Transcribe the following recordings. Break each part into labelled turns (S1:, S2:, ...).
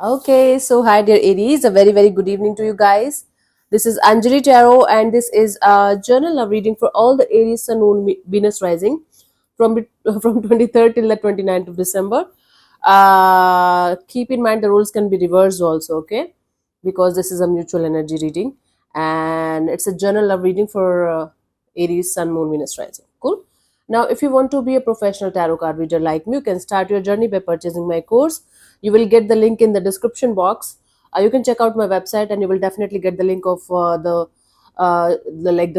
S1: Okay, so hi dear Aries, a very good evening to you guys. This is Anjali Tarot, and this is a journal of reading for all the Aries Sun Moon Venus rising from from 23rd till the 29th of December. Keep in mind the rules can be reversed also, okay? Because this is a mutual energy reading, and it's a journal of reading for Aries Sun Moon Venus rising. Cool. Now, if you want to be a professional tarot card reader like me, you can start your journey by purchasing my course. You will get the link in the description box. You can check out my website, and you will definitely get the link of the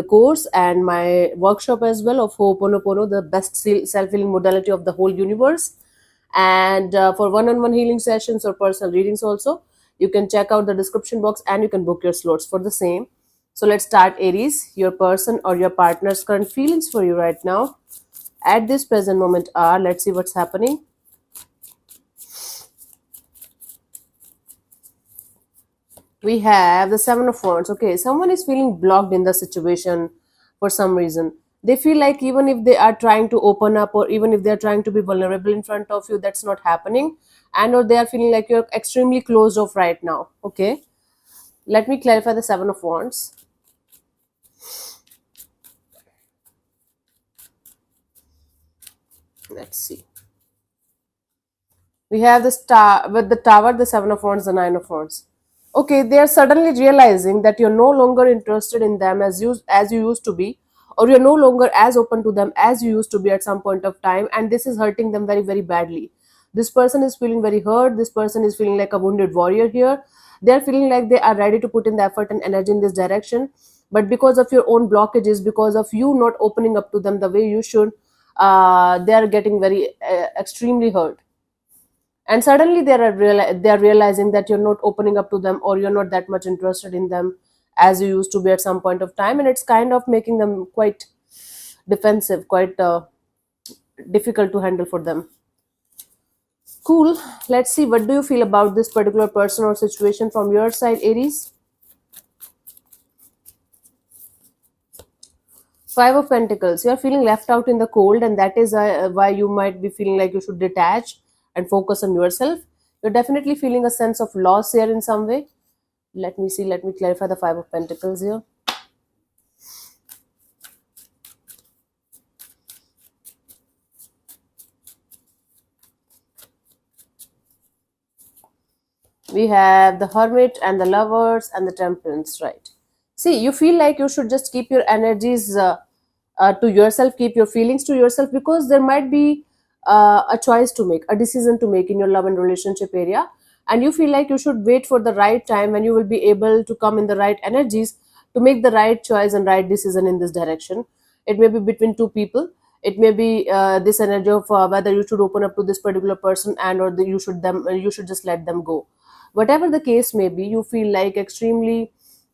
S1: course and my workshop as well of Ho'oponopono, the best self healing modality of the whole universe. And for one-on-one healing sessions or personal readings also, you can check out the description box and you can book your slots for the same. So let's start. Aries, your person or your partner's current feelings for you right now at this present moment are, let's see what's happening. We have the Seven of Wands. Okay, someone is feeling blocked in the situation for some reason. They feel like even if they are trying to open up, or even if they are trying to be vulnerable in front of you, that's not happening. And or they are feeling like you're extremely closed off right now. Okay, let me clarify the Seven of Wands. Let's see. We have the star with the tower, the Seven of Wands, the Nine of Wands. Okay, they are suddenly realizing that you're no longer interested in them as you used to be, or you're no longer as open to them as you used to be at some point of time, and this is hurting them very badly. This person is feeling very hurt. This person is feeling like a wounded warrior here. They are feeling like they are ready to put in the effort and energy in this direction, but because of your own blockages, because of you not opening up to them the way you should, they are getting very extremely hurt, and suddenly they are realizing that you're not opening up to them, or you're not that much interested in them as you used to be at some point of time, and it's kind of making them quite defensive, quite difficult to handle for them. Cool. Let's see, what do you feel about this particular person or situation from your side, Aries? Five of Pentacles. You're feeling left out in the cold, and that is why you might be feeling like you should detach and focus on yourself. You're definitely feeling a sense of loss here in some way. Let me see, let me clarify the Five of Pentacles here. We have the Hermit and the Lovers and the Temperance, right? See, you feel like you should just keep your energies to yourself, keep your feelings to yourself, because there might be a choice to make, a decision to make in your love and relationship area, and you feel like you should wait for the right time when you will be able to come in the right energies to make the right choice and right decision in this direction. It may be between two people. It may be this energy of whether you should open up to this particular person, and or you should just let them go. Whatever the case may be, you feel like extremely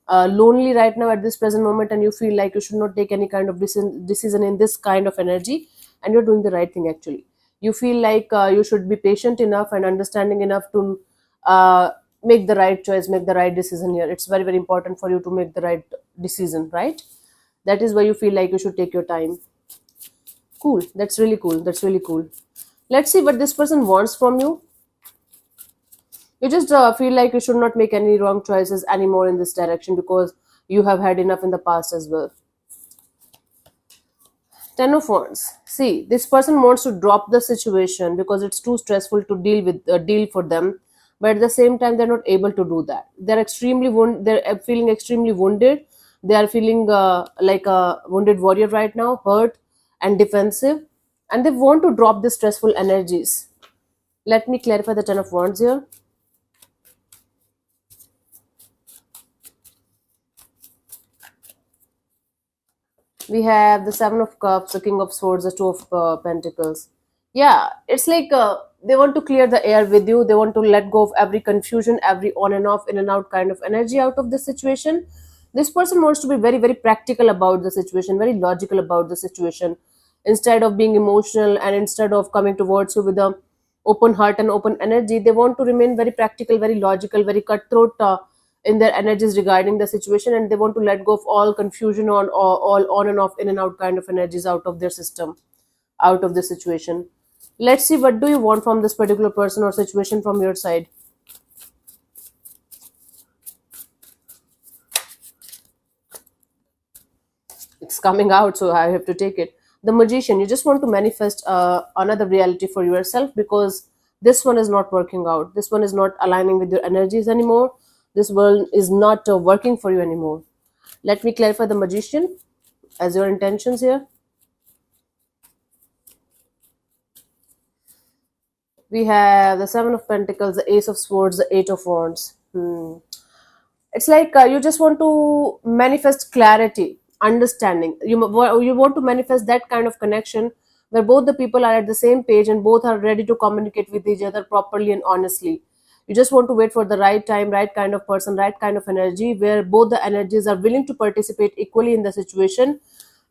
S1: lonely right now at this present moment, and you feel like you should not take any kind of decision in this kind of energy, and you're doing the right thing actually. You feel like you should be patient enough and understanding enough to uh, make the right choice, make the right decision here. It's very important for you to make the right decision, right? That is why you feel like you should take your time. Cool. That's really cool. That's really cool. Let's see what this person wants from you. You just feel like you should not make any wrong choices anymore in this direction, because you have had enough in the past as well. Ten of Wands. See, this person wants to drop the situation because it's too stressful to deal for them, but at the same time they're not able to do that. They're feeling extremely wounded. They are feeling like a wounded warrior right now, hurt and defensive, and they want to drop the stressful energies. Let me clarify the Ten of Wands here. We have the Seven of Cups, the King of Swords, the Two of Pentacles. Yeah, it's like they want to clear the air with you. They want to let go of every confusion, every on and off, in and out kind of energy out of the situation. This person wants to be very practical about the situation, very logical about the situation, instead of being emotional, and instead of coming towards you with a open heart and open energy. They want to remain very practical, very logical, very cutthroat in their energies regarding the situation, and they want to let go of all confusion on all on and off, in and out kind of energies out of their system, out of the situation. Let's see, what do you want from this particular person or situation from your side? It's coming out, so I have to take it. The Magician, you just want to manifest another reality for yourself, because this one is not working out, this one is not aligning with your energies anymore, this world is not working for you anymore. Let me clarify the Magician as your intentions here. We have the Seven of Pentacles, the Ace of Swords, the Eight of Wands. It's like you just want to manifest clarity, understanding. You want to manifest that kind of connection where both the people are at the same page and both are ready to communicate with each other properly and honestly. You just want to wait for the right time, right kind of person, right kind of energy, where both the energies are willing to participate equally in the situation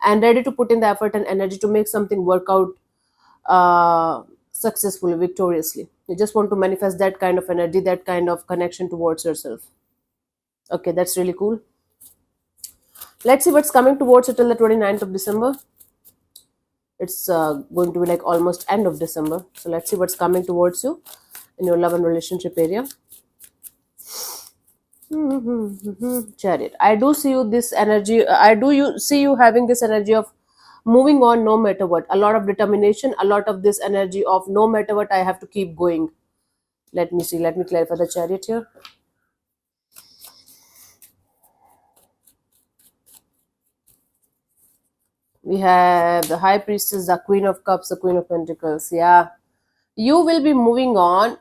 S1: and ready to put in the effort and energy to make something work out successfully, victoriously. You just want to manifest that kind of energy, that kind of connection towards yourself. Okay, that's really cool. Let's see what's coming towards you till the 29th of December. It's going to be like almost end of December. So let's see what's coming towards you in your love and relationship area. Chariot. I do see you this energy. See you having this energy of moving on no matter what. A lot of determination, a lot of this energy of no matter what, I have to keep going. Let me see. Let me clarify the Chariot here. We have the High Priestess, the Queen of Cups, the Queen of Pentacles. Yeah, you will be moving on.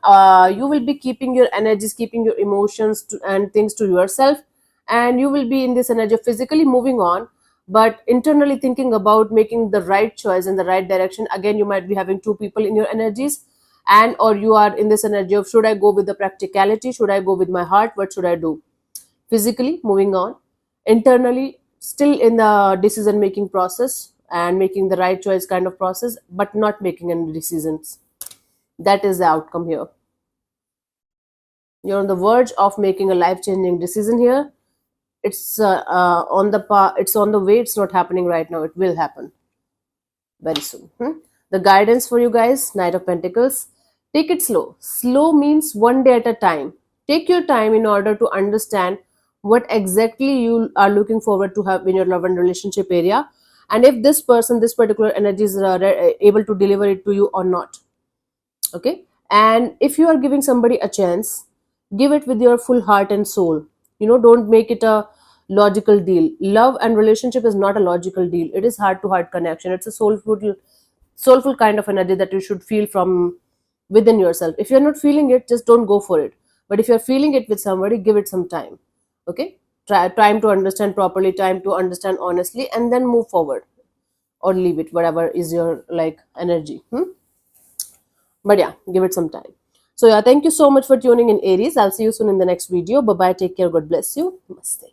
S1: You will be keeping your energies, keeping your emotions and things to yourself, and you will be in this energy of physically moving on, but internally thinking about making the right choice in the right direction. Again, you might be having two people in your energies, and or you are in this energy of, should I go with the practicality, should I go with my heart, what should I do? Physically moving on, internally still in the decision making process and making the right choice kind of process, but not making any decisions. That is the outcome here. You're on the verge of making a life changing decision here. It's it's on the way. It's not happening right now, it will happen very soon. The guidance for you guys, Knight of Pentacles. Take it slow. Slow means one day at a time. Take your time in order to understand what exactly you are looking forward to have in your love and relationship area, and if this person, this particular energy is able to deliver it to you or not. Okay, and if you are giving somebody a chance, give it with your full heart and soul. Don't make it a logical deal. Love and relationship is not a logical deal. It is heart to heart connection. It's a soulful kind of energy that you should feel from within yourself. If you're not feeling it, just don't go for it. But if you're feeling it with somebody, give it some time. Okay, try time to understand properly, time to understand honestly, and then move forward or leave it, whatever is your like energy. But yeah, give it some time. So yeah, thank you so much for tuning in, Aries. I'll see you soon in the next video. Bye bye, take care, God bless you. Namaste.